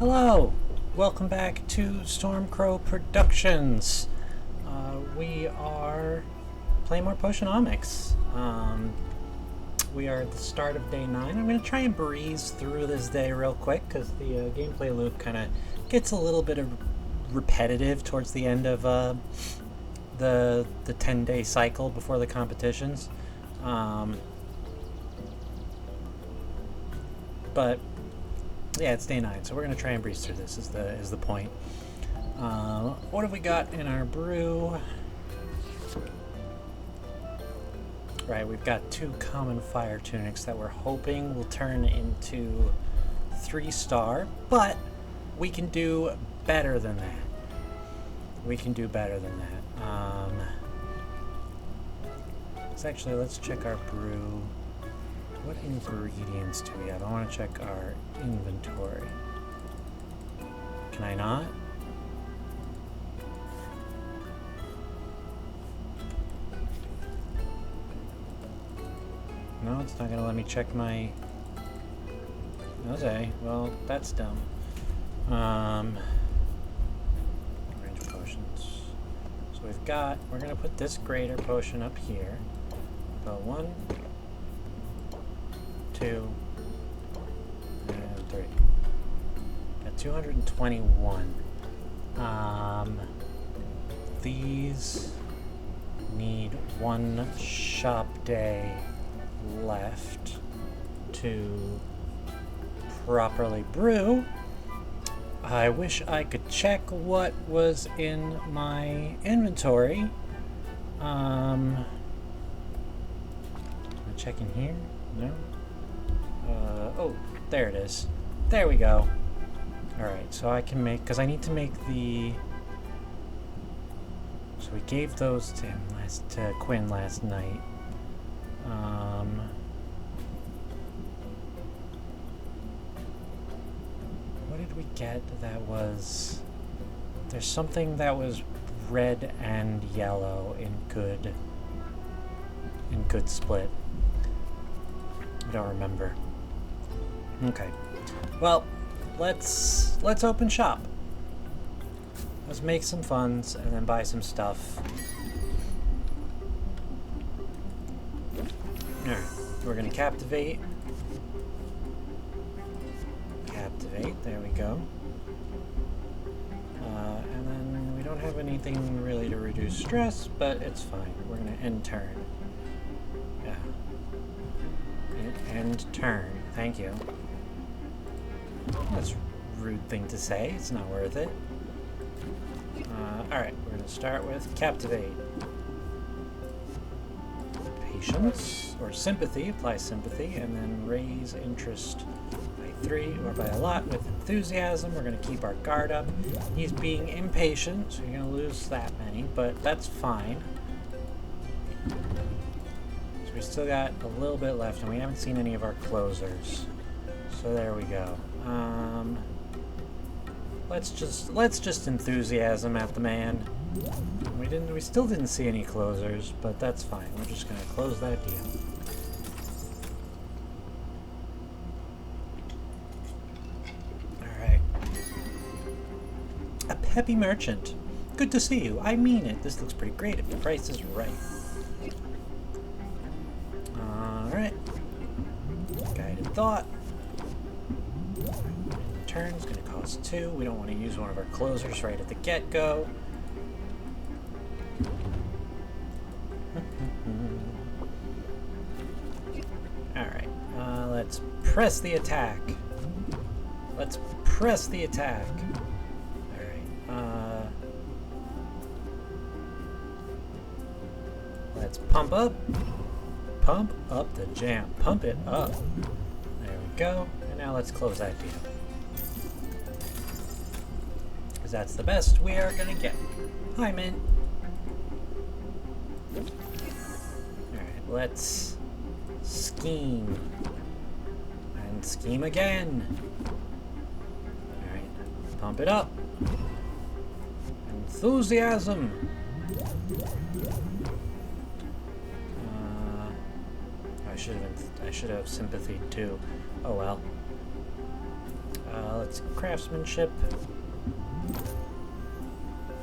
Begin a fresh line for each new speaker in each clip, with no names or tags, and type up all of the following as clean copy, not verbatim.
Hello! Welcome back to Stormcrow Productions. We are playing more Potionomics. We are at the start of day 9. I'm going to try and breeze through this day real quick because the gameplay loop kind of gets a little bit of repetitive towards the end of the 10-day cycle before the competitions. But yeah, it's day 9, so we're gonna try and breeze through this. Is the point? What have we got in our brew? Right, we've got 2 common fire tunics that we're hoping will turn into 3-star, but we can do better than that. Let's check our brew. What ingredients do we have? I want to check our inventory. Can I not? No, it's not going to let me check my... Okay, well, that's dumb. Range of potions. So we're going to put this greater potion up here. So 1, 2, and 3. Got 221. These need 1 shop day left to properly brew. I wish I could check what was in my inventory. Am I checking here? No? Oh, there it is. There we go. Alright, so I can make, because I need to make the... So we gave those to him to Quinn last night. What did we get that was... There's something that was red and yellow in good split. I don't remember. Okay. Well, let's open shop. Let's make some funds and then buy some stuff. Alright, we're gonna captivate. There we go. And then we don't have anything really to reduce stress, but it's fine. We're gonna end turn. Yeah. End turn. Thank you. That's a rude thing to say. It's not worth it. Alright, we're going to start with Captivate. Patience, or Sympathy, apply Sympathy, and then raise interest by 3, or by a lot with Enthusiasm. We're going to keep our guard up. He's being impatient, so you're going to lose that many, but that's fine. So we still got a little bit left, and we haven't seen any of our closers. So there we go. Let's just enthusiasm at the man. We still didn't see any closers, but that's fine. We're just gonna close that deal. Alright. A peppy merchant. Good to see you. I mean it. This looks pretty great if the price is right. Alright. Guided thought. Turn is going to cost 2. We don't want to use one of our closers right at the get-go. Alright, let's press the attack. Alright, let's pump up the jam. Pump it up. There we go. And now let's close that deal. That's the best we are gonna get. Hi, Mint. Alright, let's scheme. And scheme again. Alright, pump it up. Enthusiasm. I should have sympathy too. Oh well. let's craftsmanship.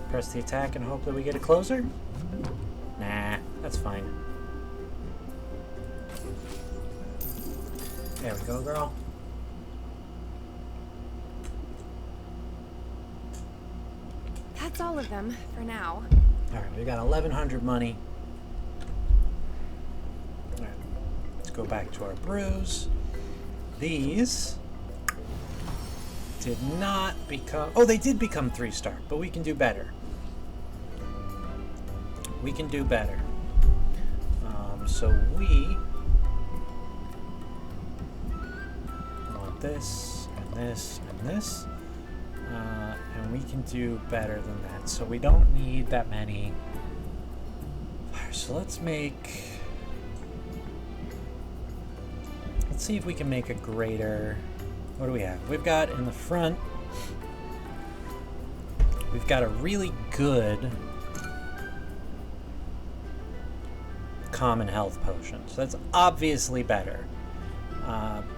Press the attack and hope that we get a closer? Nah, that's fine. There we go, girl.
That's all of them for now.
Alright, we got 1,100 money. Alright, let's go back to our brews. These did not become... Oh, they did become 3-star, but we can do better. We can do better. So we want this, and this, and this. And we can do better than that. So we don't need that many. So let's make... Let's see if we can make a greater... What do we have? We've got in the front... We've got a really good... common health potion. So that's obviously better.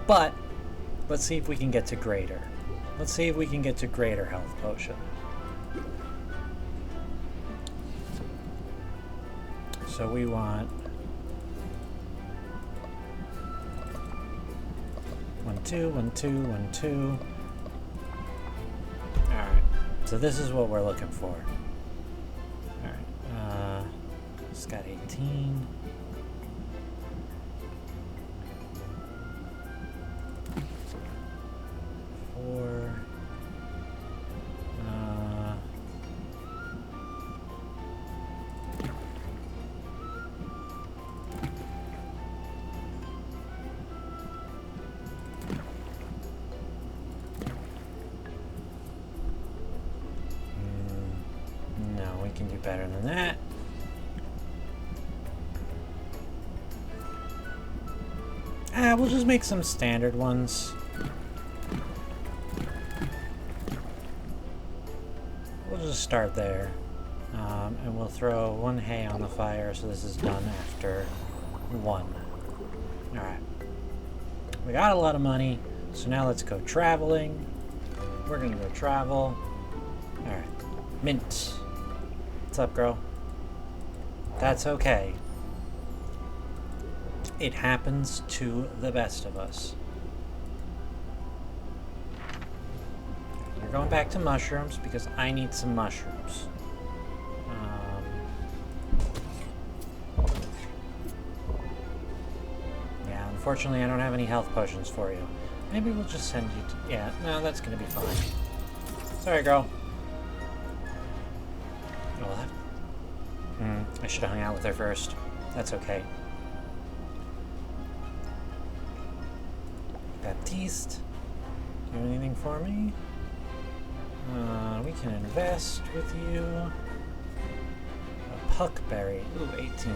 But let's see if we can get to greater. Let's see if we can get to greater health potion. So we want 1, 2, 1, 2, 1, 2. Alright. So this is what we're looking for. Alright. It's got 18. Can do better than that. We'll just make some standard ones. We'll just start there. And we'll throw 1 hay on the fire, so this is done after 1. Alright. We got a lot of money, so now let's go traveling. We're gonna go travel. Alright. Mint. What's up, girl? That's okay. It happens to the best of us. We're going back to mushrooms because I need some mushrooms. Yeah, unfortunately I don't have any health potions for you. Maybe we'll just send you to... Yeah, no, that's gonna be fine. Sorry, girl. I should have hung out with her first. That's okay. Baptiste, do you have anything for me? We can invest with you. A puckberry. Ooh, 18.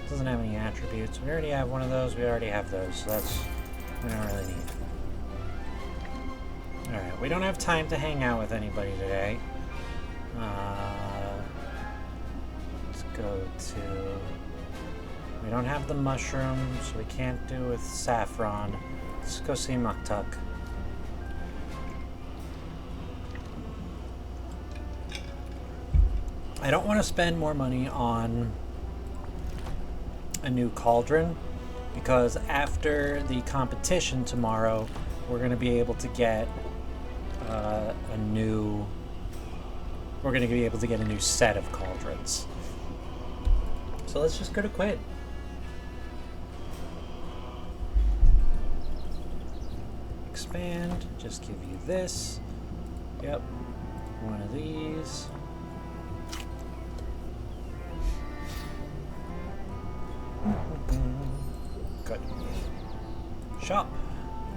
Doesn't have any attributes. We already have one of those. We already have those, so that's... we don't really need. Alright, we don't have time to hang out with anybody today. Let's go to... We don't have the mushrooms, so we can't do with saffron. Let's go see Muktuk. I don't want to spend more money on a new cauldron, because after the competition tomorrow, we're going to be able to get a new... We're going to be able to get a new set of cauldrons. So let's just go to Quid. Expand, just give you this. Yep, one of these. Good. Shop.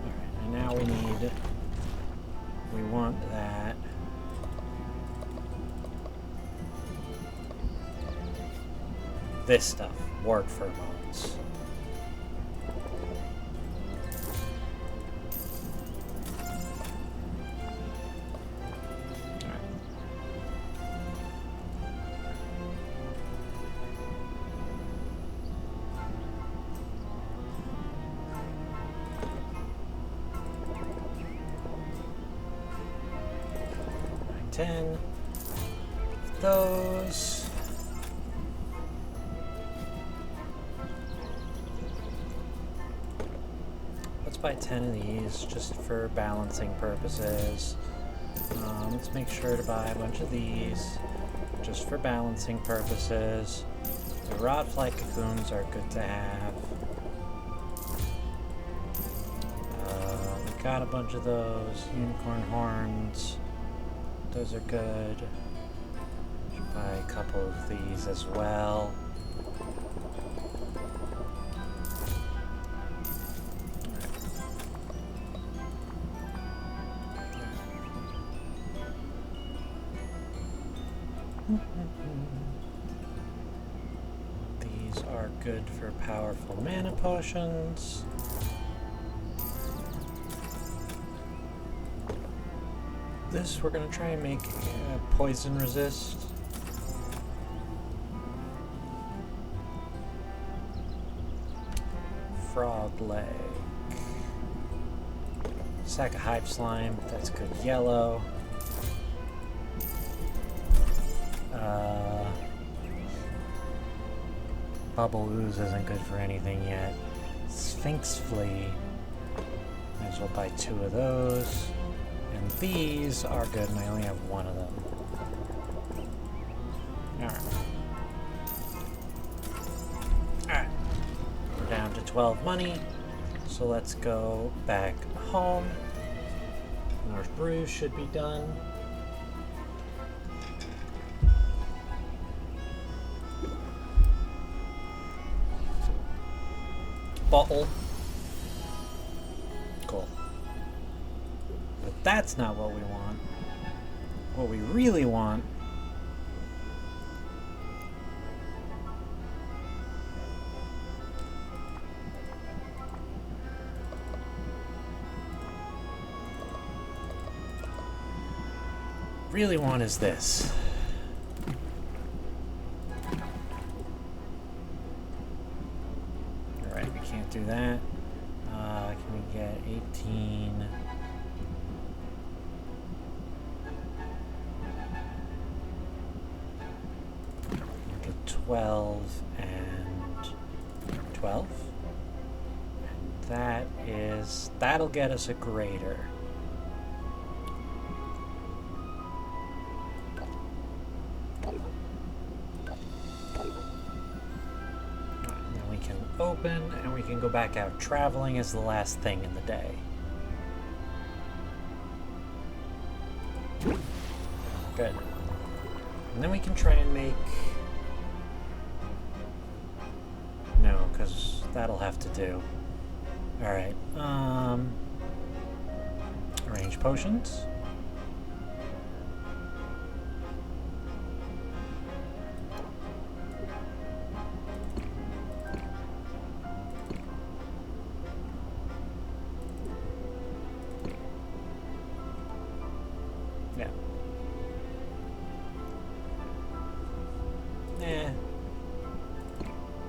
Alright, and now we want that. This stuff, wart pheromones. 10 of those. Let's buy 10 of these just for balancing purposes. Let's make sure to buy a bunch of these just for balancing purposes. The rotfly cocoons are good to have. We got a bunch of those. Unicorn horns. Those are good. Should buy a couple of these as well. These are good for powerful mana potions. This we're going to try and make poison resist. Frog leg. Sack of hive slime, that's good yellow. Bubble ooze isn't good for anything yet. Sphinx flea. Might as well buy 2 of those. And these are good, and I only have 1 of them. Alright. Alright. We're down to 12 money. So let's go back home. North Brew should be done. Bottle. Cool. But that's not what we want. What we really want is this. Alright, we can't do that. Can we get 18? Get 12 and 12. And that'll get us a grader. Open, and we can go back out traveling as the last thing in the day. Good. And then we can try and make... No, because that'll have to do. Alright, arrange potions.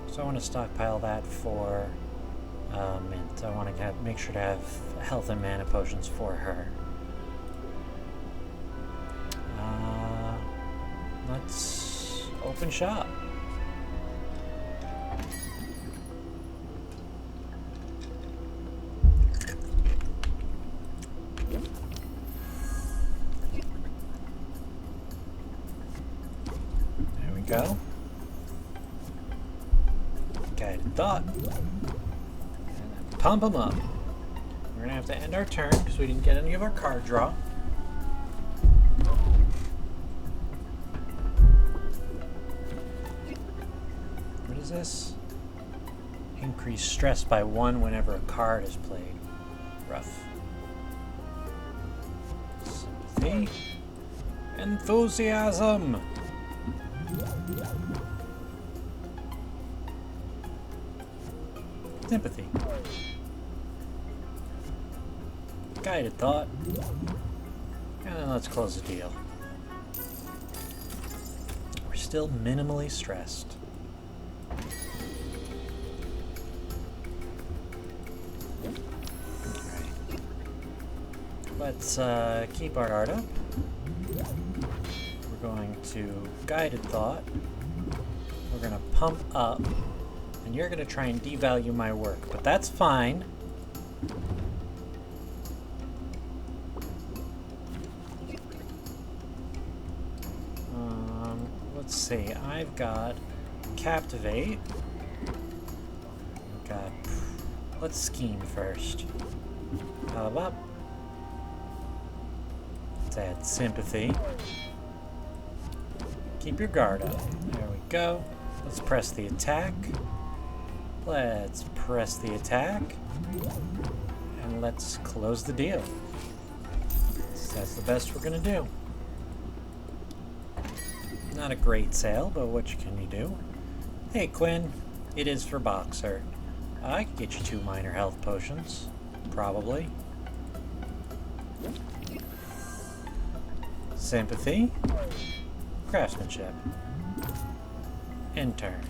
So I want to stockpile that for Mint. I want to make sure to have health and mana potions for her. Let's open shop. There we go. Guided thought. And then pump them up. We're gonna have to end our turn because we didn't get any of our card draw. What is this? Increase stress by 1 whenever a card is played. Rough. Sympathy. Enthusiasm! Sympathy. Guided thought. And then let's close the deal. We're still minimally stressed. Alright. Let's keep our art up. to guided thought. We're going to pump up, and you're going to try and devalue my work, but that's fine. Let's see, I've got captivate. God, let's scheme first. Up. Let's add sympathy. Keep your guard up. There we go. Let's press the attack. Let's press the attack. And let's close the deal. That's the best we're gonna do. Not a great sale, but what can you do? Hey Quinn, it is for Boxer. I could get you 2 minor health potions. Probably. Sympathy. Craftsmanship. Intern.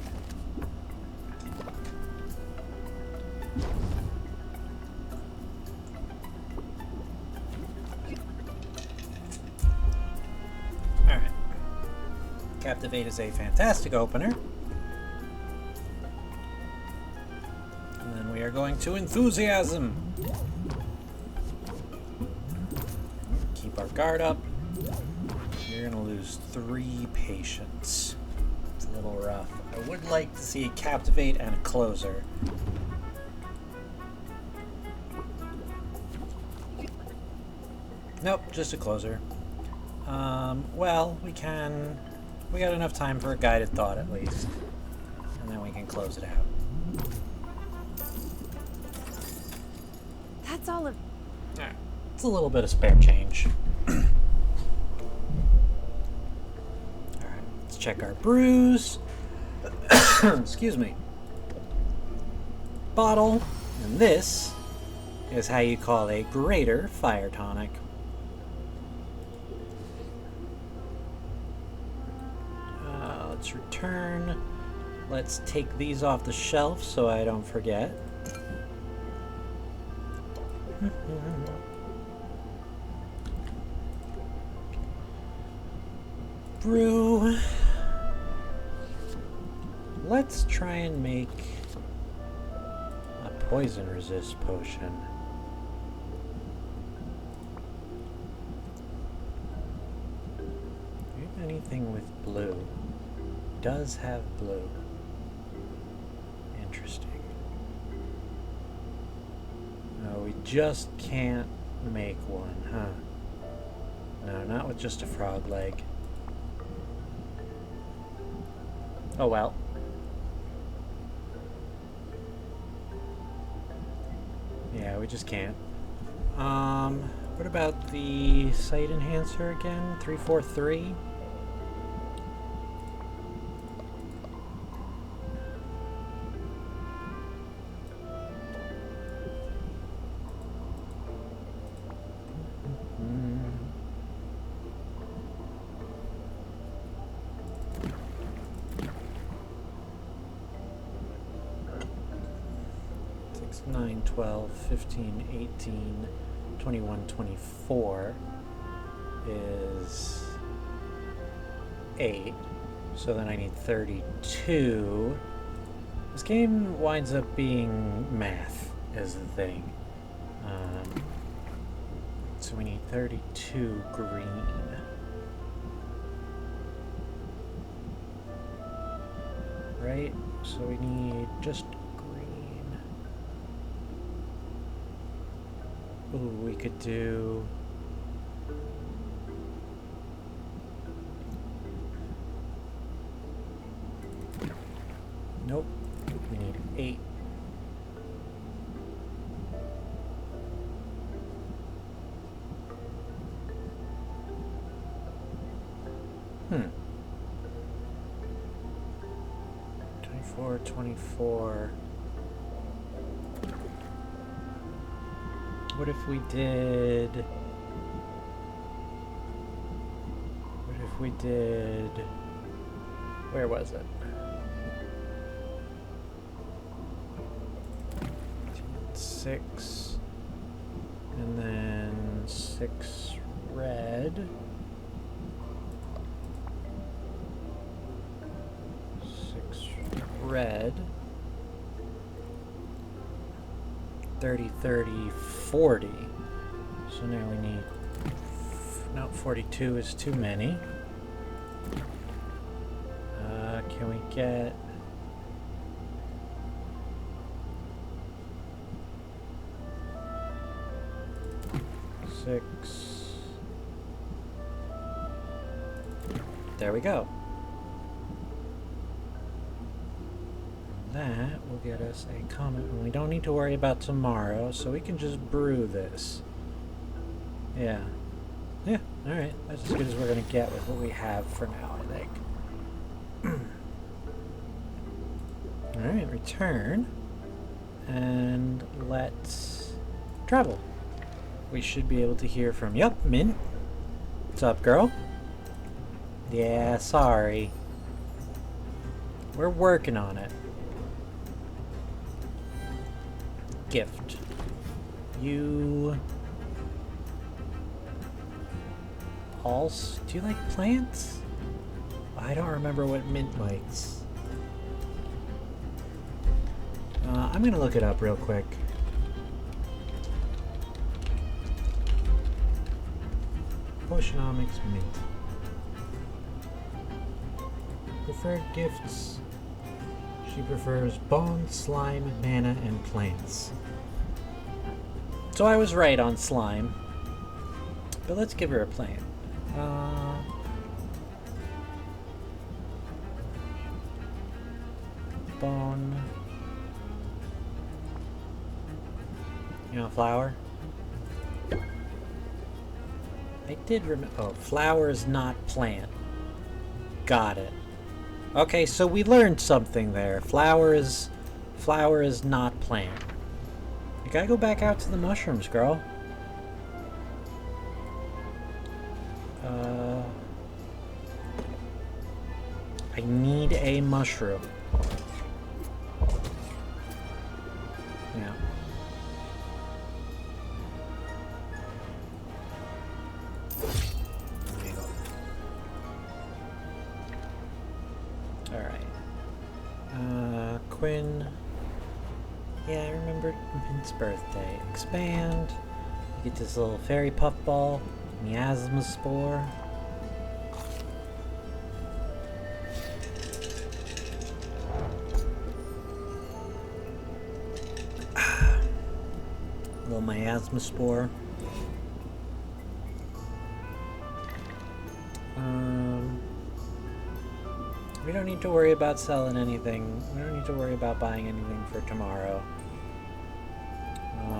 Alright. Captivate is a fantastic opener. And then we are going to Enthusiasm. Keep our guard up. You're going to lose 3 patience. It's a little rough. I would like to see a Captivate and a Closer. Nope, just a Closer. Well, we got enough time for a guided thought at least. And then we can close it out.
That's all of...
Alright, it's a little bit of spare change. Check our brews. Excuse me. Bottle. And this is how you call a greater fire tonic. Let's return. Let's take these off the shelf so I don't forget. Brew. Let's try and make a poison resist potion. Anything with blue. Does have blue. Interesting. No, we just can't make one, huh? No, not with just a frog leg. Oh well. Yeah, we just can't. What about the sight enhancer again? 343? Six, 9, 12, 15, 18, 21, 24 is 8. So then I need 32. This game winds up being math is the thing. So we need 32 green. Right? So we need just green. Ooh, we could do... Nope. We need 8. Hmm. 24, 24. What if we did... What if we did... Where was it? 6. And then 6 red. red. 30, 30, 40. So now we need... No, 42 is too many. Can we get... Six. There we go. That will get us a comment, and we don't need to worry about tomorrow, so we can just brew this. Yeah. Yeah, alright. That's as good as we're going to get with what we have for now, I think. Alright, return. And let's travel. We should be able to hear from... Yup, Mint. What's up, girl? Yeah, sorry. We're working on it. Gift. You... Do you like plants? I don't remember what Mint likes. I'm gonna look it up real quick. Potionomics Mint. Preferred gifts. She prefers bone, slime, mana, and plants. So I was right on slime. But let's give her a plant. Bone. You know, flower? I did remember. Oh, flower is not plant. Got it. Okay, so we learned something there. Flower is not plant. You gotta go back out to the mushrooms, girl. I need a mushroom. Yeah. Alright. Quinn. Yeah, I remember Mint's birthday. Expand. You get this little fairy puffball. Miasma spore. Little miasma spore. We don't need to worry about selling anything. We don't need to worry about buying anything for tomorrow.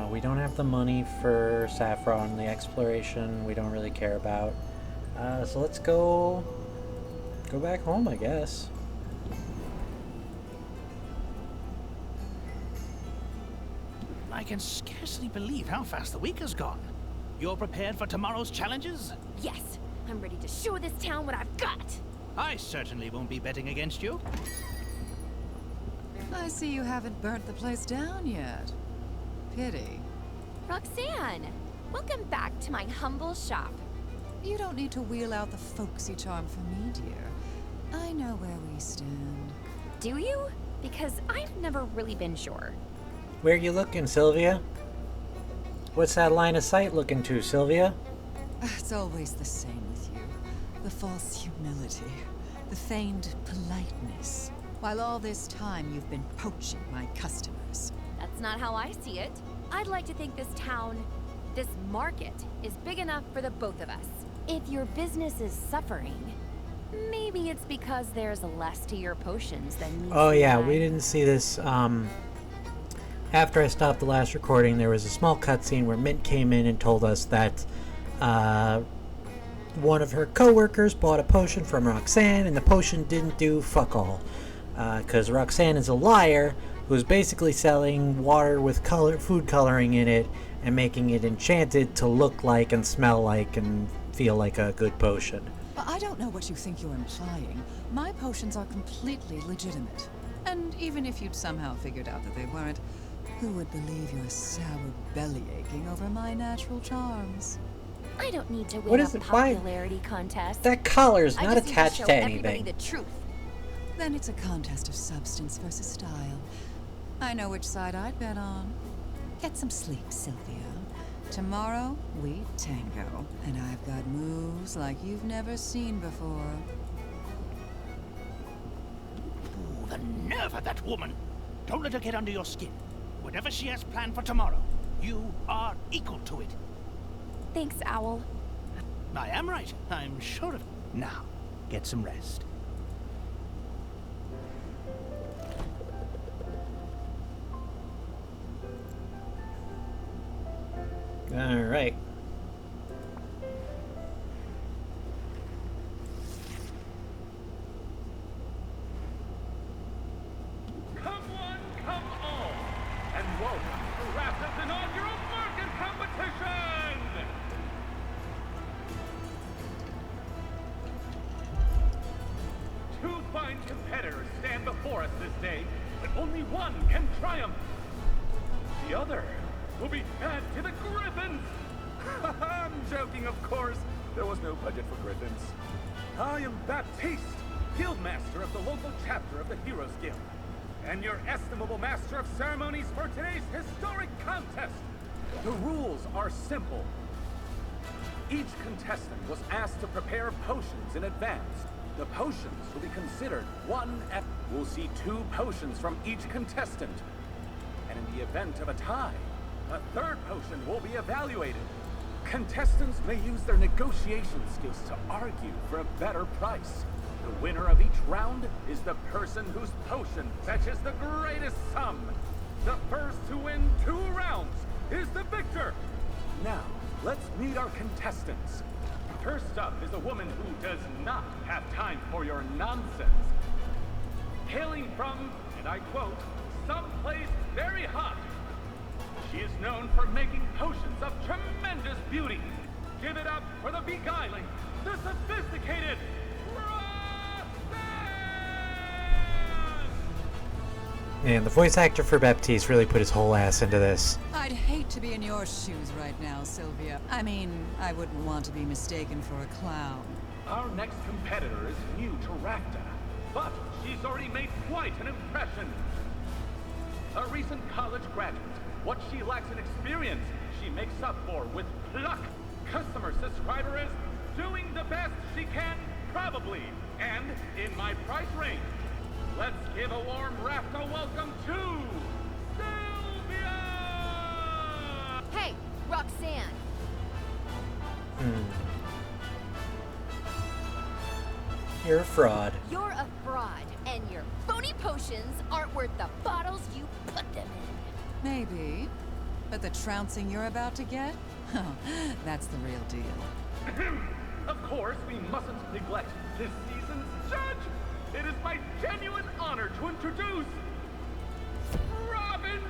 We don't have the money for saffron, the exploration we don't really care about. So let's go back home, I guess.
I can scarcely believe how fast the week has gone. You're prepared for tomorrow's challenges?
Yes, I'm ready to show this town what I've got.
I certainly won't be betting against you.
I see you haven't burnt the place down yet. Pity.
Roxanne, welcome back to my humble shop.
You don't need to wheel out the folksy charm for me, dear. I know where we stand.
Do you? Because I've never really been sure.
Where you looking, Sylvia? What's that line of sight looking to, Sylvia?
It's always the same with you. The false humility, the feigned politeness. While all this time you've been poaching my customers.
That's not how I see it. I'd like to think this town, this market, is big enough for the both of us. If your business is suffering, maybe it's because there's less to your potions than meets
Oh
the
yeah,
eye.
we didn't see this. After I stopped the last recording, there was a small cutscene where Mint came in and told us that one of her co-workers bought a potion from Roxanne, and the potion didn't do fuck all. Because Roxanne is a liar who's basically selling water with food coloring in it and making it enchanted to look like and smell like and feel like a good potion.
But I don't know what you think you're implying. My potions are completely legitimate. And even if you'd somehow figured out that they weren't, who would believe your sour belly aching over my natural charms?
I don't need to
What
win
is
a
it? Why-
popularity contest.
That collar's
I
not
just need
attached
show
to
everybody
anything.
the truth.
Then it's a contest of substance versus style. I know which side I'd bet on. Get some sleep, Sylvia. Tomorrow, we tango. And I've got moves like you've never seen before.
Ooh, the nerve of that woman! Don't let her get under your skin. Whatever she has planned for tomorrow, you are equal to it.
Thanks, Owl.
I am right. I'm sure of it. Now, get some rest.
All right.
Come one, come all, and welcome to Raptor's inaugural market competition! Two fine competitors stand before us this day, but only one can triumph. The other will be fed to the griffins! I'm joking, of course. There was no budget for griffins. I am Baptiste, Guildmaster of the local chapter of the Heroes Guild, and your estimable master of ceremonies for today's historic contest. The rules are simple. Each contestant was asked to prepare potions in advance. The potions will be considered one at... We'll see 2 potions from each contestant. And in the event of a tie, a 3rd potion will be evaluated. Contestants may use their negotiation skills to argue for a better price. The winner of each round is the person whose potion fetches the greatest sum. The first to win 2 rounds is the victor. Now, let's meet our contestants. First up is a woman who does not have time for your nonsense. Hailing from, and I quote, someplace very hot. She is known for making potions of tremendous beauty. Give it up for the beguiling, the sophisticated Roxanne!
Man, the voice actor for Baptiste really put his whole ass into this.
I'd hate to be in your shoes right now, Sylvia. I mean, I wouldn't want to be mistaken for a clown.
Our next competitor is new to Rafta, but she's already made quite an impression. A recent college graduate. What she lacks in experience, she makes up for with pluck. Customers describe her as doing the best she can, probably, and in my price range. Let's give a warm Rafta welcome to Sylvia!
Hey, Roxanne.
You're a fraud.
You're a fraud, and your phony potions aren't worth the bottles you put them in.
Maybe. But the trouncing you're about to get? Oh, that's the real deal.
Of course, we mustn't neglect this season's judge. It is my genuine honor to introduce Robin.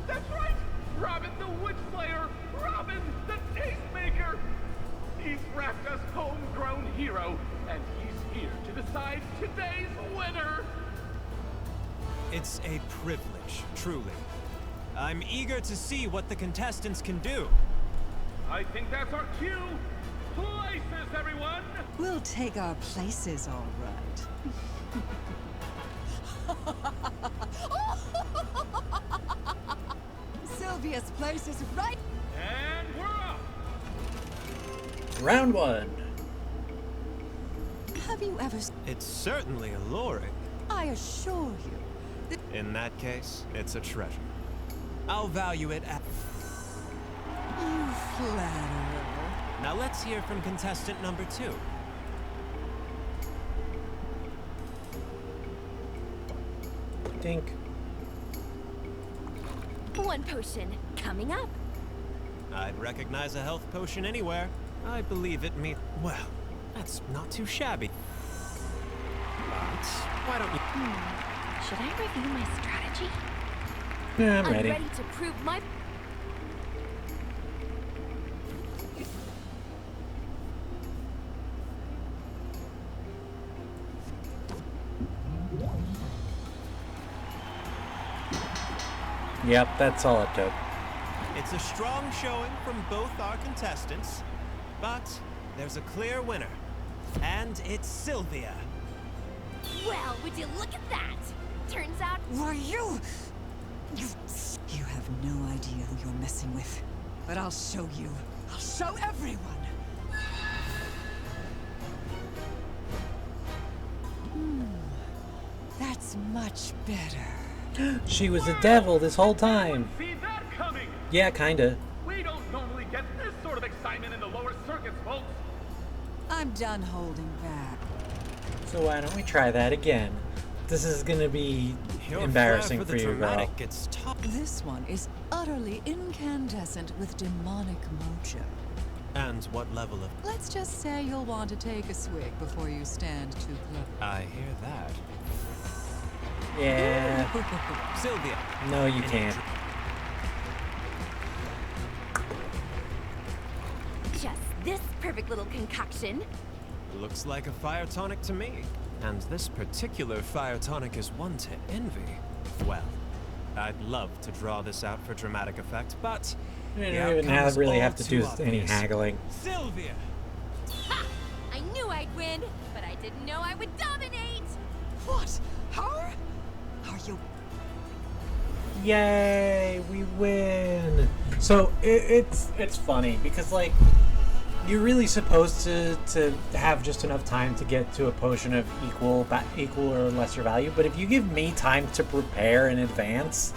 That's right, Robin the Witch Slayer, Robin the Tastemaker. He's Rafta's homegrown hero, and he's here to decide today's winner.
It's a privilege, truly. I'm eager to see what the contestants can do.
I think that's our cue. Places, everyone!
We'll take our places, all right. Sylvia's place is right.
And we're off!
Round 1.
Have you ever...
It's certainly alluring.
I assure you.
In that case, it's a treasure. I'll value it at...
You flatterer.
Now let's hear from contestant number 2.
Dink.
1 potion coming up.
I'd recognize a health potion anywhere. I believe it me. Well, that's not too shabby. But why don't you...
Should I review my strategy?
Yeah, I'm
I'm
ready.
ready to prove my...
Yep, that's all it took.
It's a strong showing from both our contestants, but there's a clear winner. And it's Sylvia.
Well, would you look at that? Turns out
Why, you have no idea who you're messing with. But I'll show you. I'll show everyone. That's much better.
She was a devil this whole time.
See that coming?
Yeah, kinda.
We don't normally get this sort of excitement in the lower circuits, folks.
I'm done holding back.
So why don't we try that again? This is gonna be
Your
embarrassing
flair
for
the
you, girl.
dramatic gets top.
This one is utterly incandescent with demonic mojo.
And what level of...
Let's just say you'll want to take a swig before you stand too close.
I hear that.
Yeah.
Sylvia.
No, you can't.
just this perfect little concoction.
Looks like a fire tonic to me. And this particular fire tonic is one to envy. Well, I'd love to draw this out for dramatic effect, but
You
the
don't even
outcome is
really
all
have to
too
do any
obvious.
haggling.
Sylvia!
Ha! I knew I'd win, but I didn't know I would dominate!
What? Her? Are you...
Yay, we win. So it's funny because like you're really supposed to have just enough time to get to a potion of equal or lesser value, but if you give me time to prepare in advance,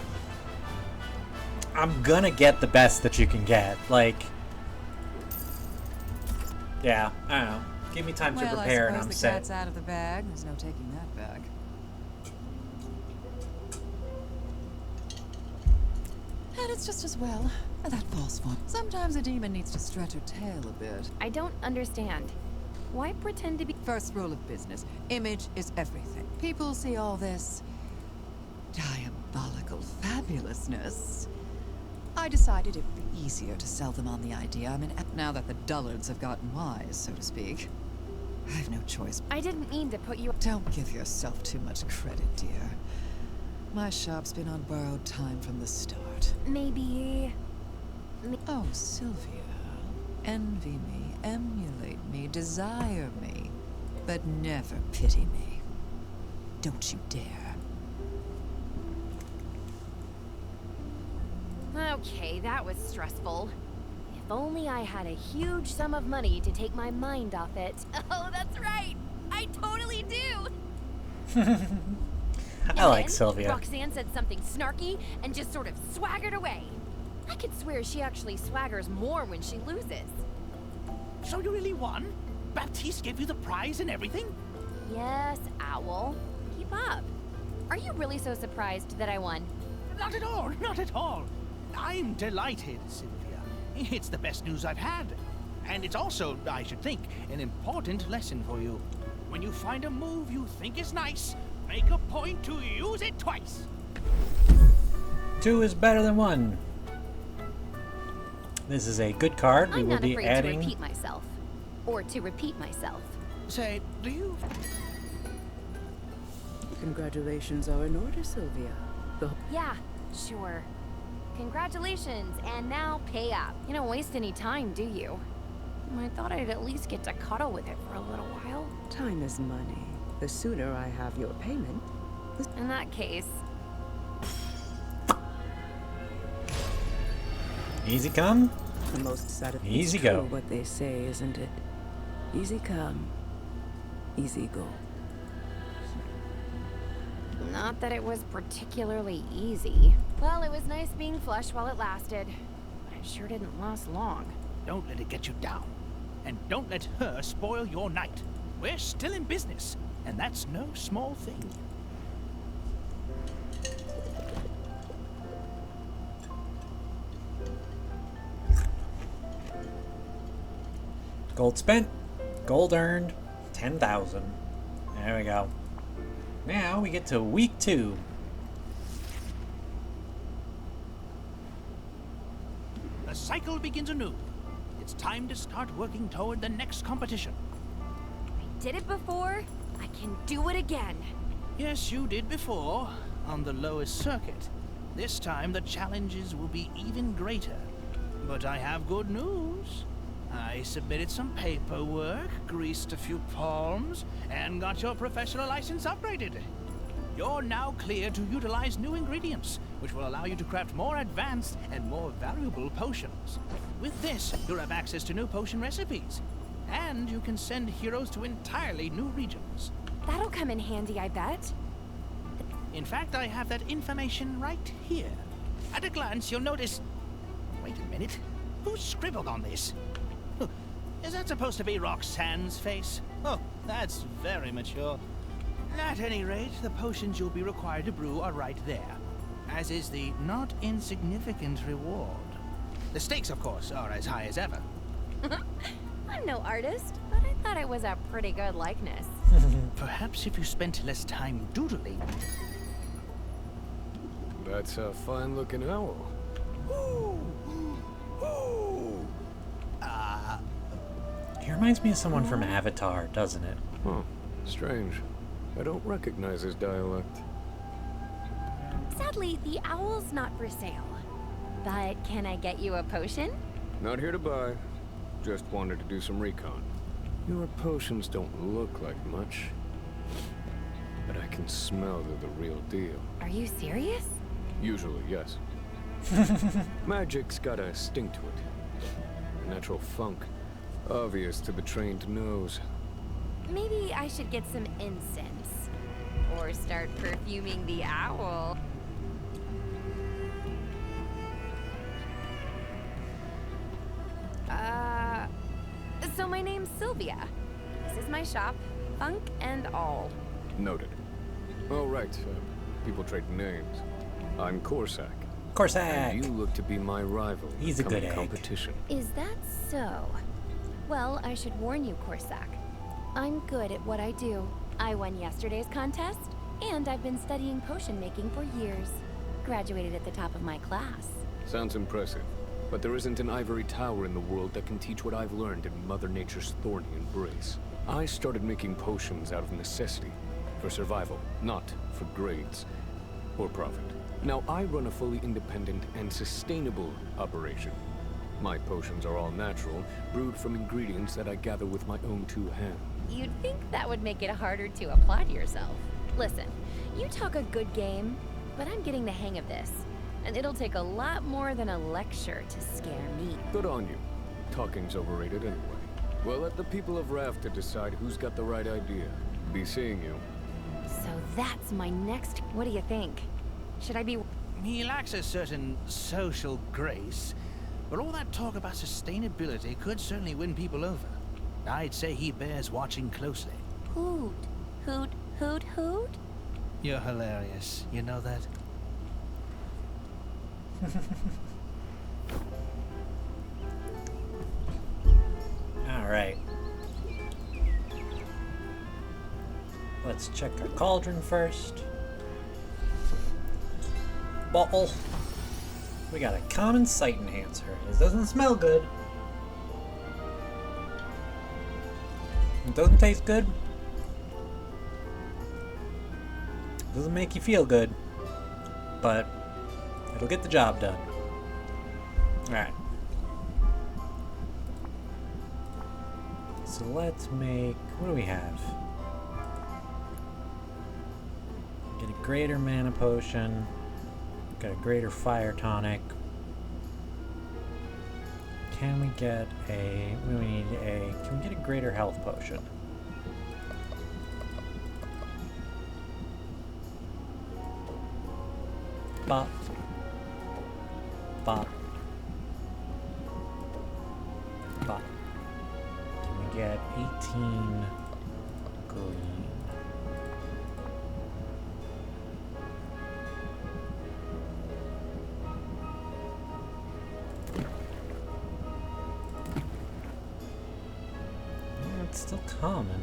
I'm gonna get the best that you can get. Like, yeah, I don't know. Give me time to
Well,
prepare
I
and
suppose
I'm
the
set.
cat's out of the bag. There's no taking that back. And it's just as well. That false one. Sometimes a demon needs to stretch her tail a bit.
I don't understand. Why pretend to be...
First rule of business. Image is everything. People see all this diabolical fabulousness. I decided it would be easier to sell them on the idea. I mean, now that the dullards have gotten wise, so to speak. I have no choice.
I didn't mean to put you...
Don't give yourself too much credit, dear. My shop's been on borrowed time from the start.
Maybe...
Oh, Sylvia. Envy me, emulate me, desire me, but never pity me. Don't you dare.
Okay, that was stressful. If only I had a huge sum of money to take my mind off it. Oh, that's right! I totally do!
I like
then
Sylvia.
Roxanne said something snarky and just sort of swaggered away. I could swear she actually swaggers more when she loses.
So you really won? Baptiste gave you the prize and everything?
Yes, Owl. Keep up. Are you really so surprised that I won?
Not at all, not at all. I'm delighted, Sylvia. It's the best news I've had. And it's also, I should think, an important lesson for you. When you find a move you think is nice, make a point to use it twice.
2 is better than 1. This is a good card. We
I'm
will
not
be
afraid
adding.
to repeat myself. Or to repeat myself.
Say, do you...
Congratulations are in order, Sylvia.
Yeah, sure. Congratulations, and now pay up. You don't waste any time, do you? I thought I'd at least get to cuddle with it for a little while.
Time is money. The sooner I have your payment,
In that case,
Easy come.
the most satisfying.
Easy go.
What they say, isn't it? Easy come, easy go.
not that it was particularly easy. Well, it was nice being flush while it lasted. But it sure didn't last long.
Don't let it get you down. And don't let her spoil your night. We're still in business, and that's no small thing.
Gold spent. Gold earned. 10,000. There we go. Now we get to week 2.
The cycle begins anew. It's time to start working toward the next competition.
I did it before. I can do it again.
Yes, you did before, on the lowest circuit. This time the challenges will be even greater. But I have good news. I submitted some paperwork, greased a few palms, and got your professional license upgraded. You're now clear to utilize new ingredients, which will allow you to craft more advanced and more valuable potions. With this, you'll have access to new potion recipes, and you can send heroes to entirely new regions.
That'll come in handy, I bet.
In fact, I have that information right here. At a glance, you'll notice... Wait a minute. Who scribbled on this? Is that supposed to be Roxanne's face? Oh, that's very mature. At any rate, the potions you'll be required to brew are right there, as is the not insignificant reward. The stakes, of course, are as high as ever.
I'm no artist, but I thought it was a pretty good likeness.
Perhaps if you spent less time doodling...
That's a fine-looking owl.
He reminds me of someone from Avatar, doesn't it?
Huh. Strange. I don't recognize his dialect.
Sadly, the owl's not for sale. But can I get you a potion?
Not here to buy. Just wanted to do some recon. Your potions don't look like much, but I can smell they're the real deal.
Are you serious?
Usually, yes. Magic's got a sting to it. A natural funk. Obvious to the trained nose.
Maybe I should get some incense. Or start perfuming the owl. So my name's Sylvia. This is my shop, Funk and All.
Noted. Oh, right. People trade names. I'm Corsac.
Corsac!
And you look to be my rival.
He's a good egg.
Competition.
Is that so? Well, I should warn you, Corsac. I'm good at what I do. I won yesterday's contest, and I've been studying potion making for years. Graduated at the top of my class.
Sounds impressive. But there isn't an ivory tower in the world that can teach what I've learned in Mother Nature's thorny embrace. I started making potions out of necessity. For survival, not for grades or profit. Now I run a fully independent and sustainable operation. My potions are all natural, brewed from ingredients that I gather with my own two hands.
You'd think that would make it harder to apply to yourself. Listen, you talk a good game, but I'm getting the hang of this. And it'll take a lot more than a lecture to scare me.
Good on you. Talking's overrated anyway. Well, let the people of Rafta decide who's got the right idea. Be seeing you.
So that's my next... What do you think? Should I be...
He lacks a certain social grace, but all that talk about sustainability could certainly win people over. I'd say he bears watching closely.
Hoot. Hoot, hoot, hoot?
You're hilarious. You know that?
Alright. Let's check our cauldron first. Bottle. We got a common sight enhancer. This doesn't smell good. It doesn't taste good. It doesn't make you feel good. But it'll get the job done. Alright. So let's make... What do we have? Get a greater mana potion. Got a greater fire tonic. Can we get a... We need a... Can we get a greater health potion? Bop. Bop. Bop. Can we get 18 green? Oh, it's still common.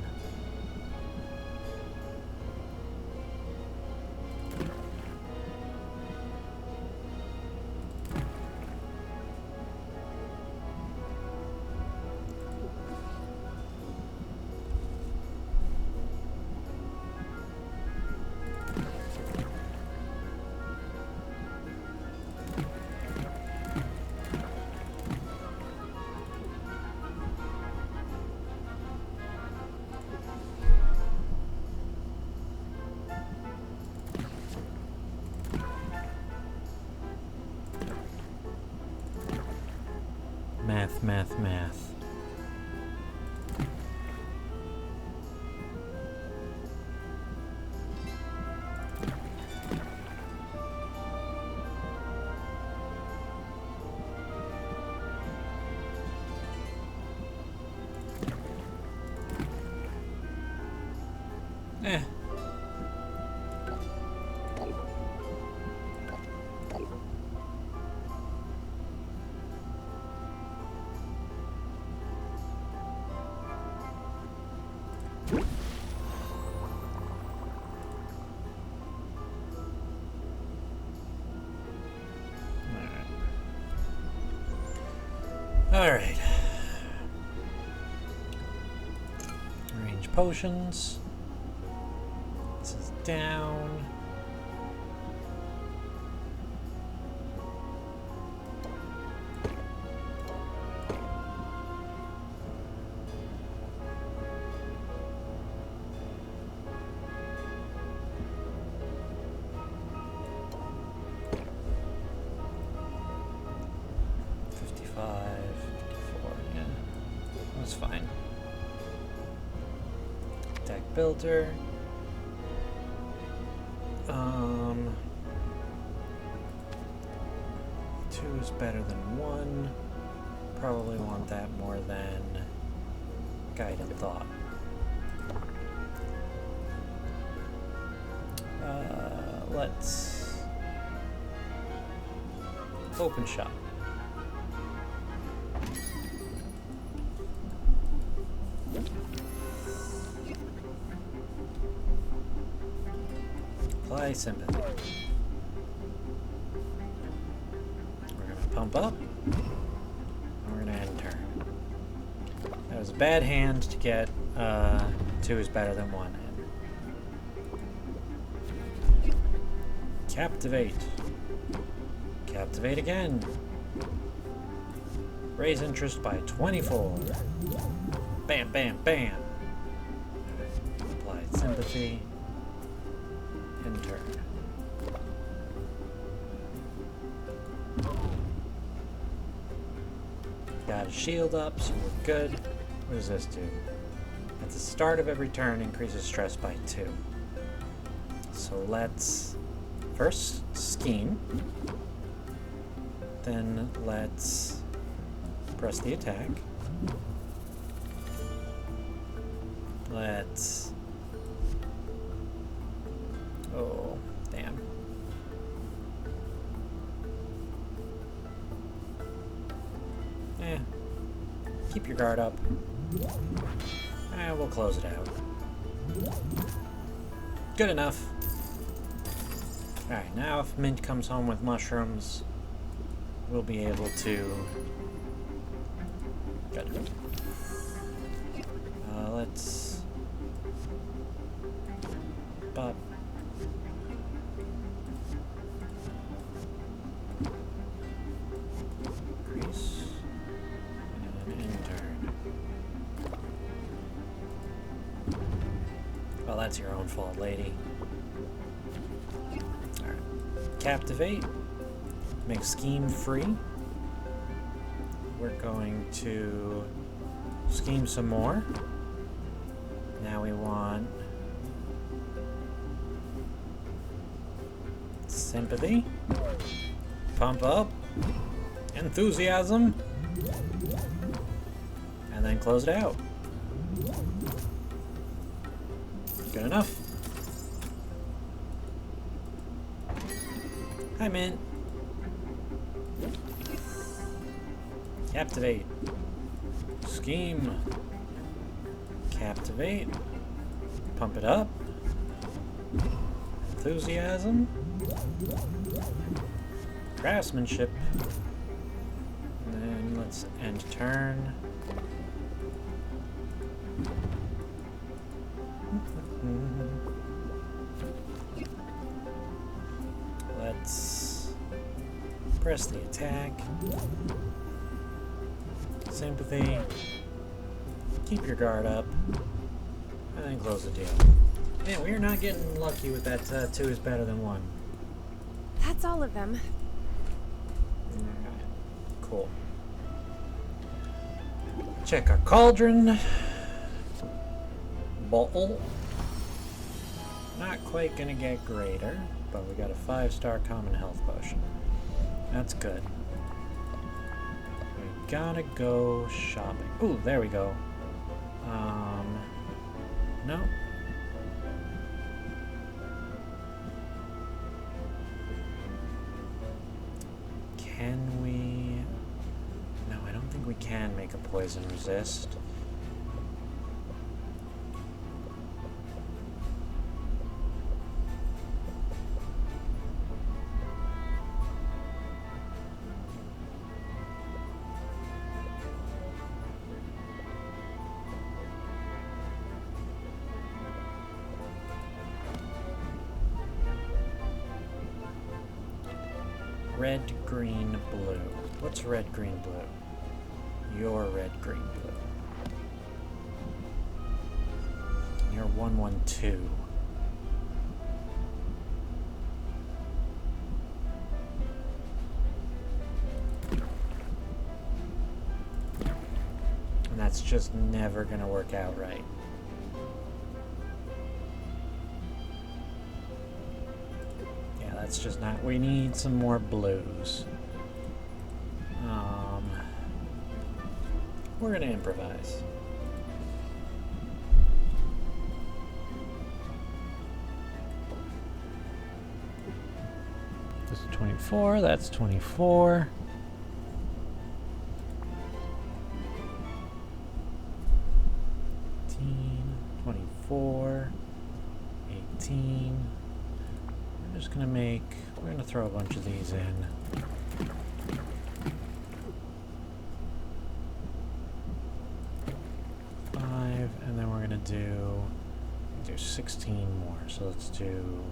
math. Eh. All right. Arrange potions. This is down. That's fine. Deck builder. Two is better than one. Probably want that more than guided thought. Let's open shop. Apply sympathy. We're gonna pump up. And we're gonna end turn. That was a bad hand to get 2 is better than 1 in. Captivate. Captivate again. Raise interest by 24. Bam, bam, bam. Apply sympathy. End turn. Got a shield up, so we're good. What does this do? At the start of every turn, increases stress by 2. So let's first scheme. Then let's press the attack. Let's... Oh, damn. Keep your guard up. And we'll close it out. Good enough. Alright, now if Mint comes home with mushrooms, we'll be able to... Good. Let's... But... Increase. And end turn. Well, that's your own fault, lady. Alright. Captivate. Make scheme free. We're going to scheme some more. Now we want sympathy, pump up, enthusiasm, and then close it out. Good enough. Hi, Mint. Captivate. Scheme. Captivate. Pump it up. Enthusiasm. Craftsmanship. And then let's end turn. Let's press the attack. Sympathy. Keep your guard up. And then close the deal. Man, we are not getting lucky with that 2 is better than 1.
That's all of them.
Alright. Cool. Check our cauldron. Bottle. Not quite gonna get greater, but we got a 5-star common health potion. That's good. We gotta go shopping. Ooh, there we go. No. Can we... No, I don't think we can make a poison resist. Red, green, blue. What's red, green, blue? You're red, green, blue. You're 112. And that's just never gonna work out right. That's just not... We need some more blues. We're gonna improvise. This is 24, that's 24. 24, 18. We're just gonna make, we're gonna throw a bunch of these in. Five, and then we're gonna do 16 more. So let's do,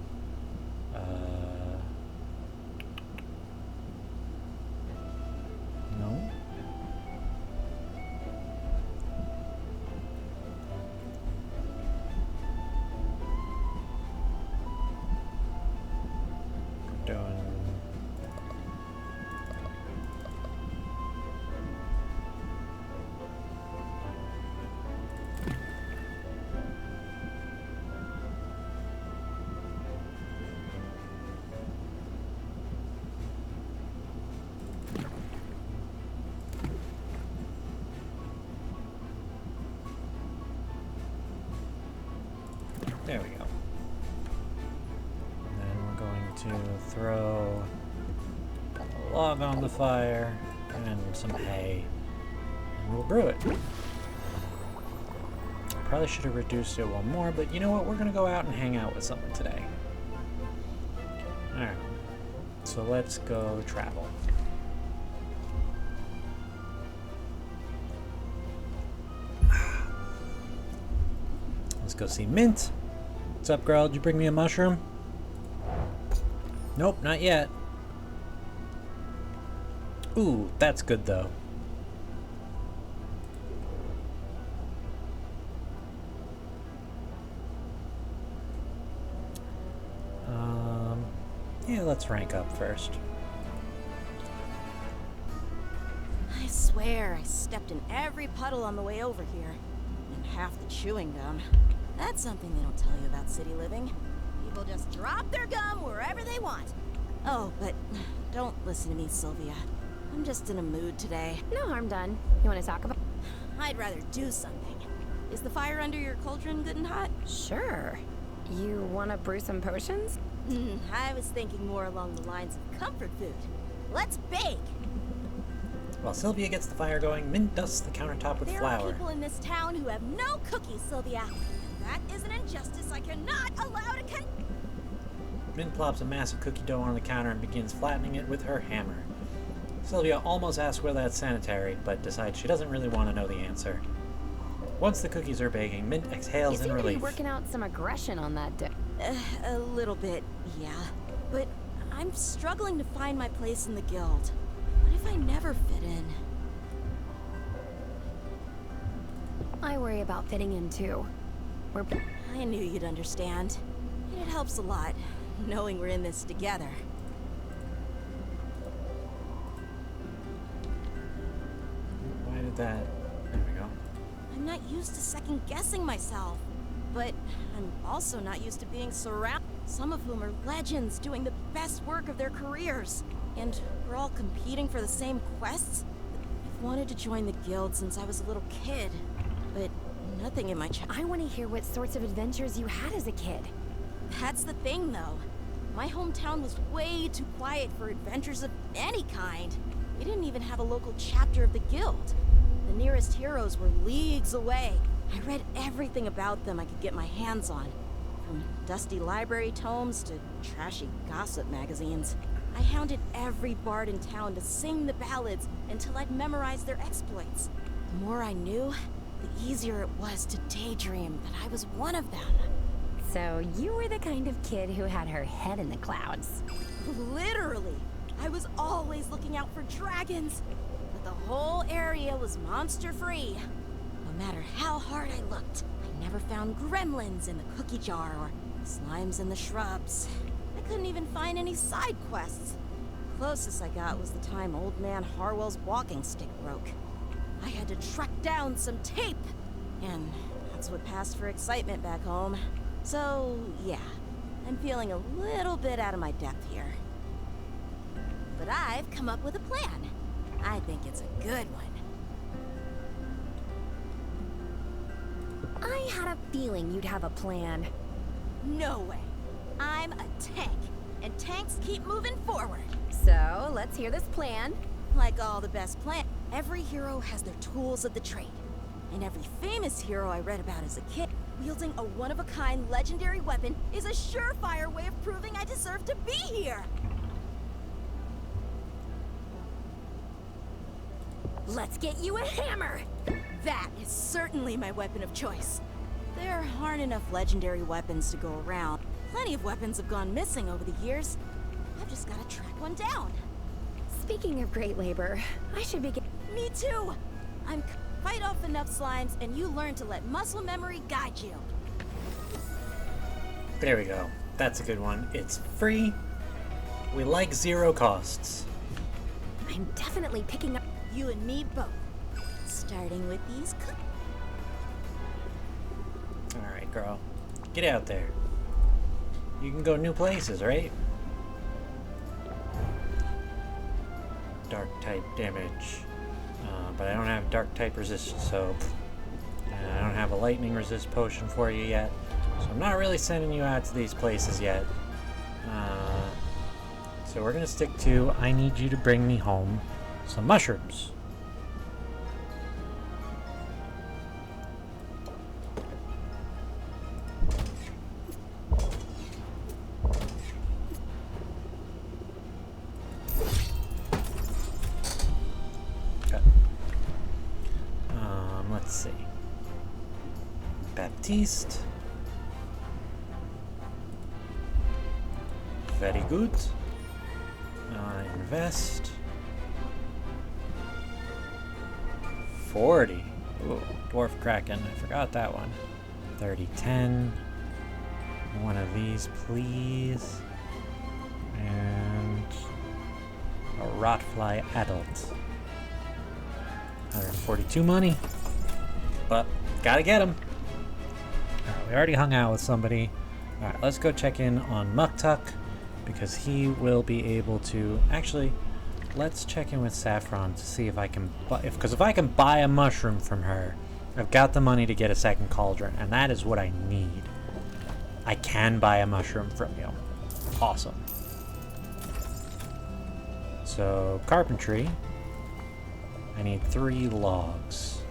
no. There we go. And then we're going to throw a log on the fire and some hay, and we'll brew it. Probably should have reduced it one more, but you know what? We're going to go out and hang out with someone today. Alright, so let's go travel. Let's go see Mint. What's up, girl? Did you bring me a mushroom? Nope, not yet. Ooh, that's good though. Yeah, let's rank up first.
I swear I stepped in every puddle on the way over here. And half the chewing gum. That's something they don't tell you about city living. People just drop their gum wherever they want. Oh, but don't listen to me, Sylvia. I'm just in a mood today.
No harm done. You want to talk about?
I'd rather do something. Is the fire under your cauldron good and hot?
Sure. You want to brew some potions?
I was thinking more along the lines of comfort food. Let's bake!
While Sylvia gets the fire going, Mint dusts the countertop with flour.
There are people in this town who have no cookies, Sylvia. That is an injustice I cannot allow to
Mint plops a massive cookie dough on the counter and begins flattening it with her hammer. Sylvia almost asks whether that's sanitary, but decides she doesn't really want to know the answer. Once the cookies are baking, Mint exhales in relief.
You seem to be working out some aggression on that day.
A little bit, yeah. But I'm struggling to find my place in the guild. What if I never fit in?
I worry about fitting in too.
I knew you'd understand. And it helps a lot, knowing we're in this together.
Why did that... There we go.
not used to second-guessing myself. But I'm also not used to being surrounded, some of whom are legends doing the best work of their careers. And we're all competing for the same quests. I've wanted to join the guild since I was a little kid, but nothing in my
I want to hear what sorts of adventures you had as a kid.
That's the thing, though. My hometown was way too quiet for adventures of any kind. We didn't even have a local chapter of the guild. The nearest heroes were leagues away. I read everything about them I could get my hands on. From dusty library tomes to trashy gossip magazines. I hounded every bard in town to sing the ballads until I'd memorized their exploits. The more I knew, the easier it was to daydream that I was one of them.
So you were the kind of kid who had her head in the clouds.
Literally! I was always looking out for dragons, but the whole area was monster-free. No matter how hard I looked, I never found gremlins in the cookie jar or slimes in the shrubs. I couldn't even find any side quests. Closest I got was the time old man Harwell's walking stick broke. I had to track down some tape, and that's what passed for excitement back home. So, yeah, I'm feeling a little bit out of my depth here. But I've come up with a plan. I think it's a good one.
I had a feeling you'd have a plan.
No way. I'm a tank, and tanks keep moving forward.
So, let's hear this plan.
Like all the best plans, every hero has their tools of the trade. And every famous hero I read about as a kid, wielding a one-of-a-kind legendary weapon is a surefire way of proving I deserve to be here.
Let's get you a hammer!
That is certainly my weapon of choice. There aren't enough legendary weapons to go around. Plenty of weapons have gone missing over the years. I've just got to track one down.
Speaking of great labor, I should begin.
Me too! Fight off enough slimes and you learn to let muscle memory guide you.
There we go. That's a good one. It's free. We like zero costs.
I'm definitely picking up.
You and me both. Starting with these
Alright, girl. Get out there. You can go new places, right? Dark type damage. But I don't have dark type resist, so... And I don't have a lightning resist potion for you yet. So I'm not really sending you out to these places yet. So we're gonna stick to, I need you to bring me home some mushrooms. Okay. Let's see. Baptiste. Very good. Invest. 40. Ooh, Dwarf Kraken. I forgot that one. 30-10. One of these, please. And a Rotfly Adult. 142 money. But, gotta get him. Alright, we already hung out with somebody. Alright, let's go check in on Muktuk, because he will be able to... Actually, let's check in with Saffron to see if I can... Because if I can buy a mushroom from her, I've got the money to get a second cauldron, and that is what I need. I can buy a mushroom from you. Awesome. So, carpentry. I need 3 logs.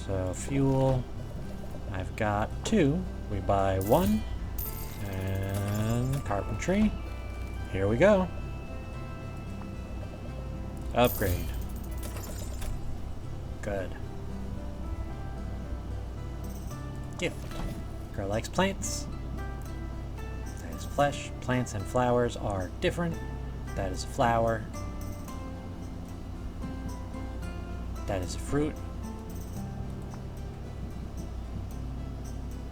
So, fuel. I've got 2. We buy 1. And carpentry. Here we go. Upgrade. Good. Gift. Girl likes plants. That is flesh. Plants and flowers are different. That is a flower. That is a fruit.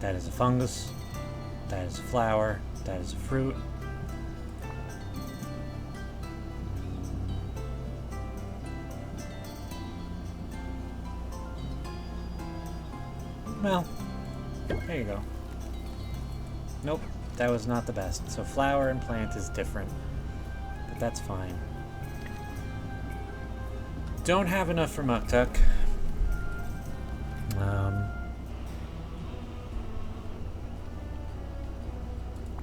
That is a fungus. That is a flower. That is a fruit. Well, there you go. Nope, that was not the best. So flower and plant is different. But that's fine. Don't have enough for Muktuk.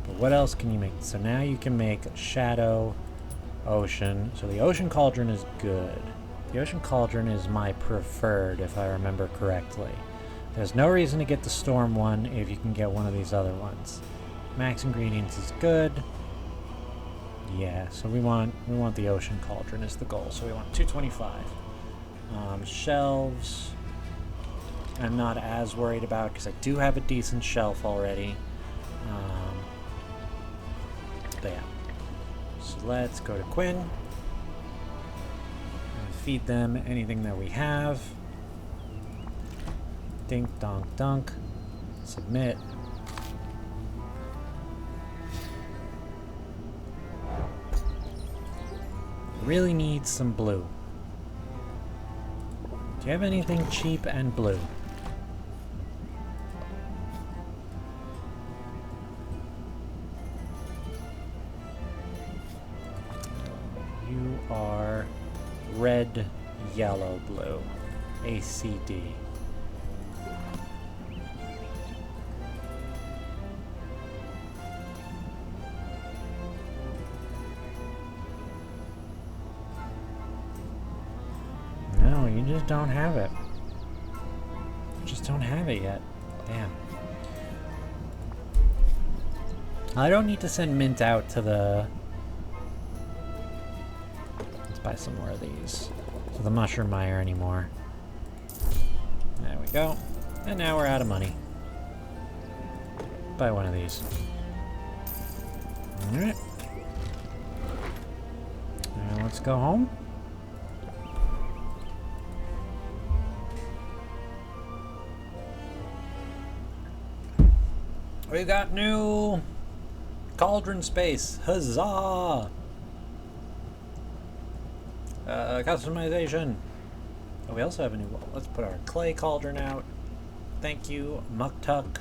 But what else can you make? So now you can make Shadow, Ocean. So the Ocean Cauldron is good. The Ocean Cauldron is my preferred, if I remember correctly. There's no reason to get the Storm one if you can get one of these other ones. Max ingredients is good. Yeah, so we want the Ocean Cauldron is the goal. So we want 225. Shelves, I'm not as worried about because I do have a decent shelf already. But yeah. So let's go to Quinn. And feed them anything that we have. Dink, donk, dunk. Submit. Really need some blue. Do you have anything cheap and blue? You are red, yellow, blue. ACD. No, you just don't have it. You just don't have it yet. Damn. I don't need to send mint out to the... Let's buy some more of these. To the mushroom mire anymore. There we go. And now we're out of money. Buy one of these. Alright. Now let's go home. We got new cauldron space. Huzzah! Customization. Oh, we also have a new wall. Let's put our clay cauldron out. Thank you, Muktuk.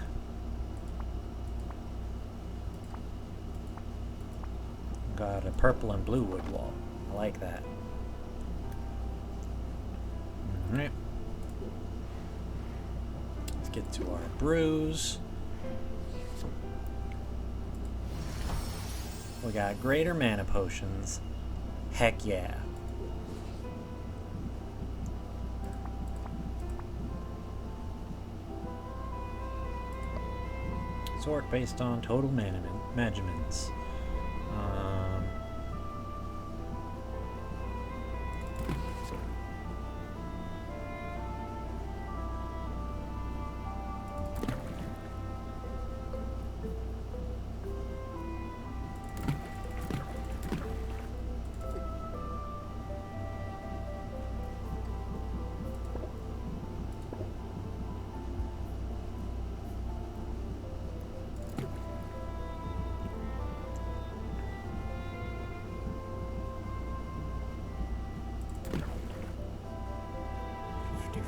Got a purple and blue wood wall. I like that. Alright. Let's get to our brews. We got greater mana potions. Heck yeah. Sort based on total measurements.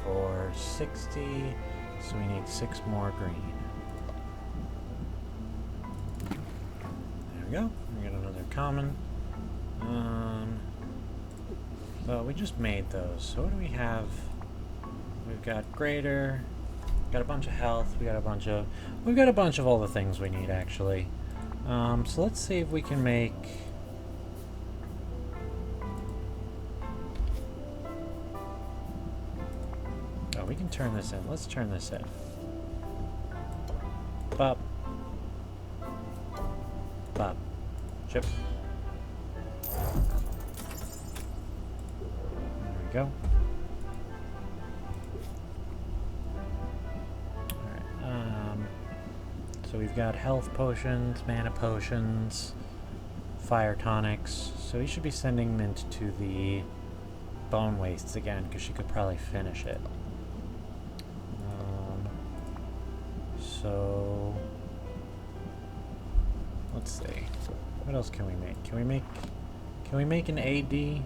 For 60, so we need 6 more green. There we go. We got another common. So we just made those. So what do we have? We've got greater. Got a bunch of health. We've got a bunch of all the things we need actually. So let's see if we can make. We can turn this in. Let's turn this in. Bop. Bop. Chip. There we go. Alright, so we've got health potions, mana potions, fire tonics. So we should be sending Mint to the bone wastes again, because she could probably finish it. So let's see. What else can we make? Can we make an AD?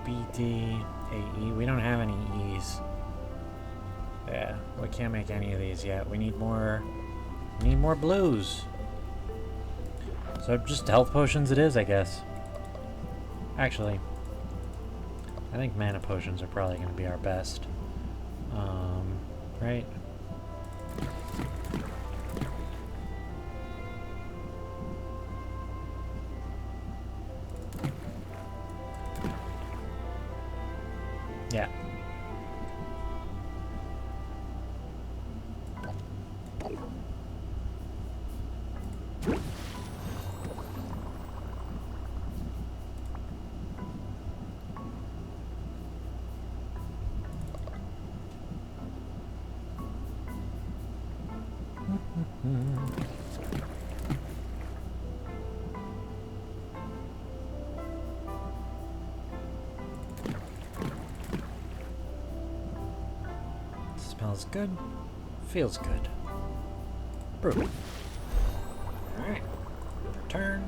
BD, AE. We don't have any E's. Yeah, we can't make any of these yet. We need more blues. So just health potions it is, I guess. Actually, I think mana potions are probably going to be our best. Right? Yeah. Smells good. Feels good. Brew. Alright. Return.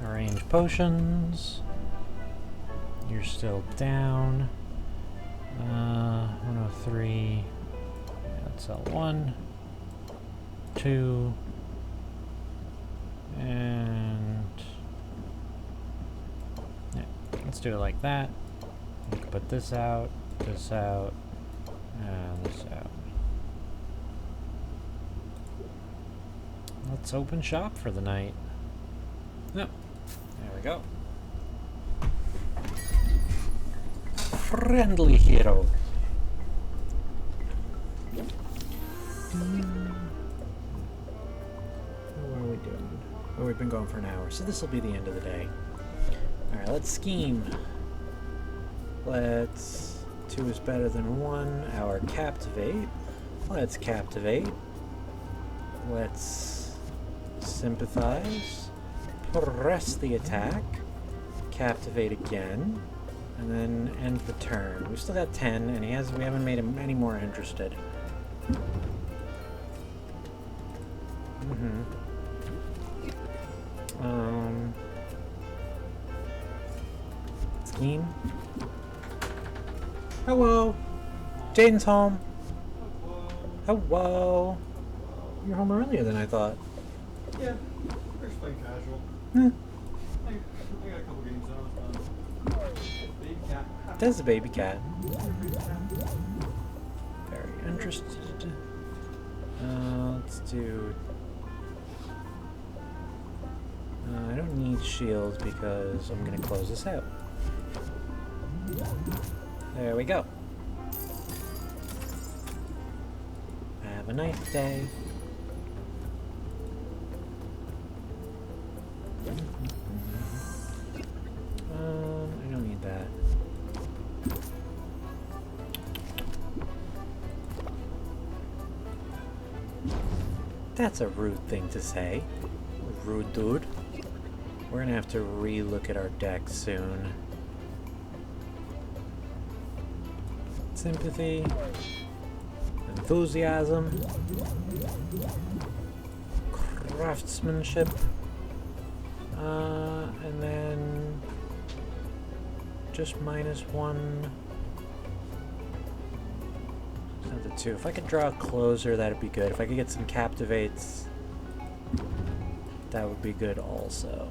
Arrange potions. You're still down. 103. Let's sell 1, 2, and yeah, let's do it like that. We can put this out, and this out. Let's open shop for the night. Yep. There we go. Friendly hero. What are we doing? Oh, we've been going for an hour, so this will be the end of the day. Alright, let's scheme. Let's... 2 is better than 1. Our captivate. Let's captivate. Let's sympathize. Press the attack. Captivate again. And then end the turn. We've still got 10, and we haven't made him any more interested. Scheme. Hello. Jaden's home. Hello. You're home earlier than I thought.
Yeah, we're just playing casual.
Hmm.
I got a couple games on. Baby cat.
There's the baby cat. Very interested. Let's do... I don't need shields because I'm going to close this out. There we go. Have a nice day. I don't need that. That's a rude thing to say. Rude dude. We're gonna have to re-look at our deck soon. Sympathy. Enthusiasm. Craftsmanship. And then... just -1. Not the 2. If I could draw a closer, that'd be good. If I could get some captivates, that would be good also.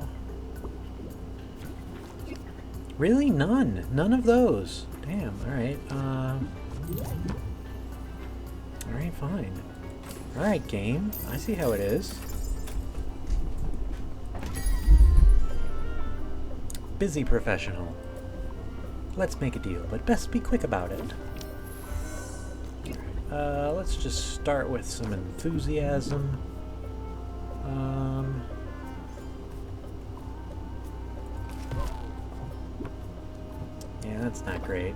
Really? None? None of those? Damn, alright. Alright, fine. Alright, game. I see how it is. Busy professional. Let's make a deal, but best be quick about it. Let's just start with some enthusiasm. Yeah, that's not great.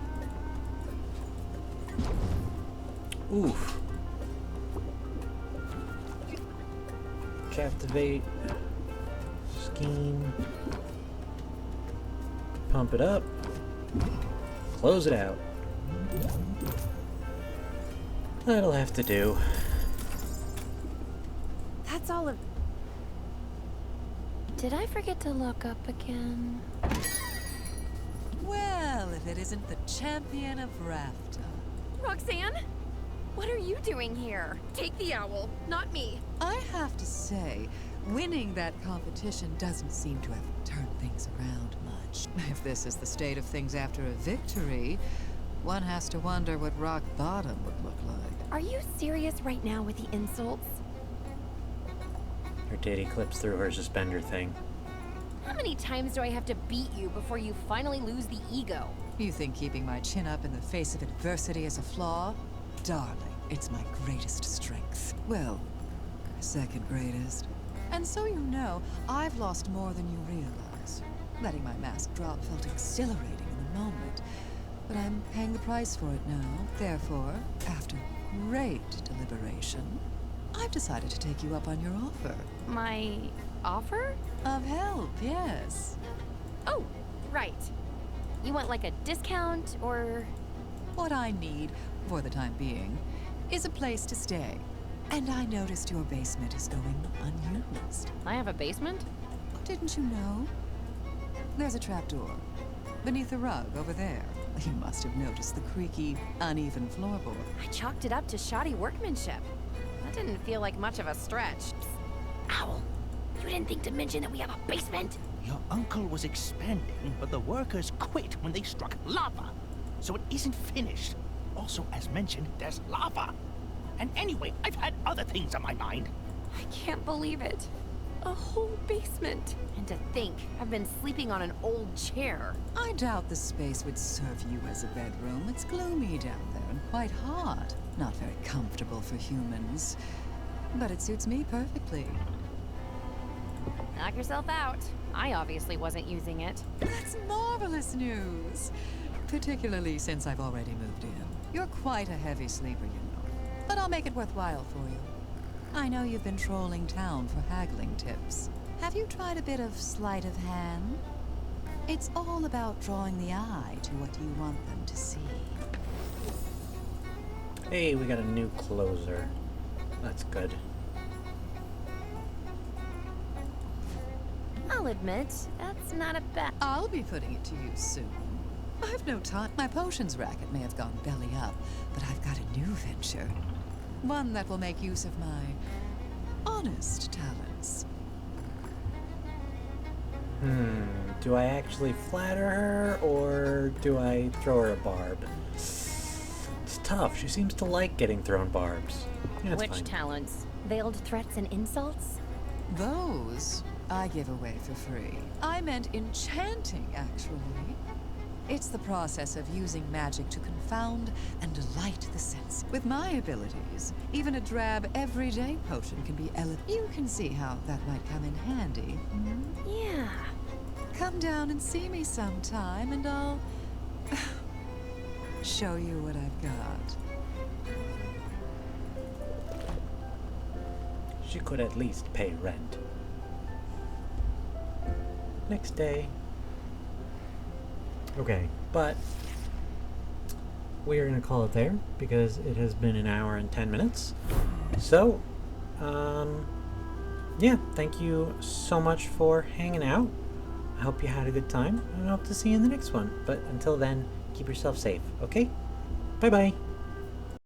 Oof. Captivate. Scheme. Pump it up. Close it out. That'll have to do.
That's all of... Did I forget to look up again?
Well, if it isn't the champion of rafter.
Roxanne? What are you doing here? Take the owl, not me.
I have to say, winning that competition doesn't seem to have turned things around much. If this is the state of things after a victory, one has to wonder what rock bottom would look like.
Are you serious right now with the insults?
Her titty clips through her suspender thing.
How many times do I have to beat you before you finally lose the ego?
You think keeping my chin up in the face of adversity is a flaw? Darling, it's my greatest strength. Well, second greatest. And so you know, I've lost more than you realize. Letting my mask drop felt exhilarating in the moment, but I'm paying the price for it now. Therefore, after great deliberation, I've decided to take you up on your offer.
My offer?
Of help, yes.
Oh, right. You want like a discount or...
What I need, for the time being, is a place to stay. And I noticed your basement is going unused.
I have a basement?
Didn't you know? There's a trapdoor beneath the rug over there. You must have noticed the creaky, uneven floorboard.
I chalked it up to shoddy workmanship. That didn't feel like much of a stretch. Owl, you didn't think to mention that we have a basement?
Your uncle was expanding, but the workers quit when they struck lava. So it isn't finished. Also, as mentioned, there's lava. And anyway, I've had other things on my mind.
I can't believe it. A whole basement. And to think, I've been sleeping on an old chair.
I doubt the space would serve you as a bedroom. It's gloomy down there and quite hot. Not very comfortable for humans. But it suits me perfectly.
Knock yourself out. I obviously wasn't using it.
That's marvelous news. Particularly since I've already moved in. You're quite a heavy sleeper, you know. But I'll make it worthwhile for you. I know you've been trolling town for haggling tips. Have you tried a bit of sleight of hand? It's all about drawing the eye to what you want them to see.
Hey, we got a new closer. That's good.
I'll admit, that's not a bad...
I'll be putting it to use soon. I've no time. My potions racket may have gone belly up, but I've got a new venture. One that will make use of my honest talents.
Do I actually flatter her, or do I throw her a barb? It's tough. She seems to like getting thrown barbs. Yeah, it's
Which
fine.
talents? Veiled threats and insults?
Those I give away for free. I meant enchanting, actually. It's the process of using magic to confound and delight the senses. With my abilities, even a drab, everyday potion can be You can see how that might come in handy.
Yeah.
Come down and see me sometime, and I'll show you what I've got.
She could at least pay rent. Next day. Okay, but we are going to call it there because it has been an hour and 10 minutes. So, yeah, thank you so much for hanging out. I hope you had a good time, and I hope to see you in the next one. But until then, keep yourself safe, okay? Bye-bye.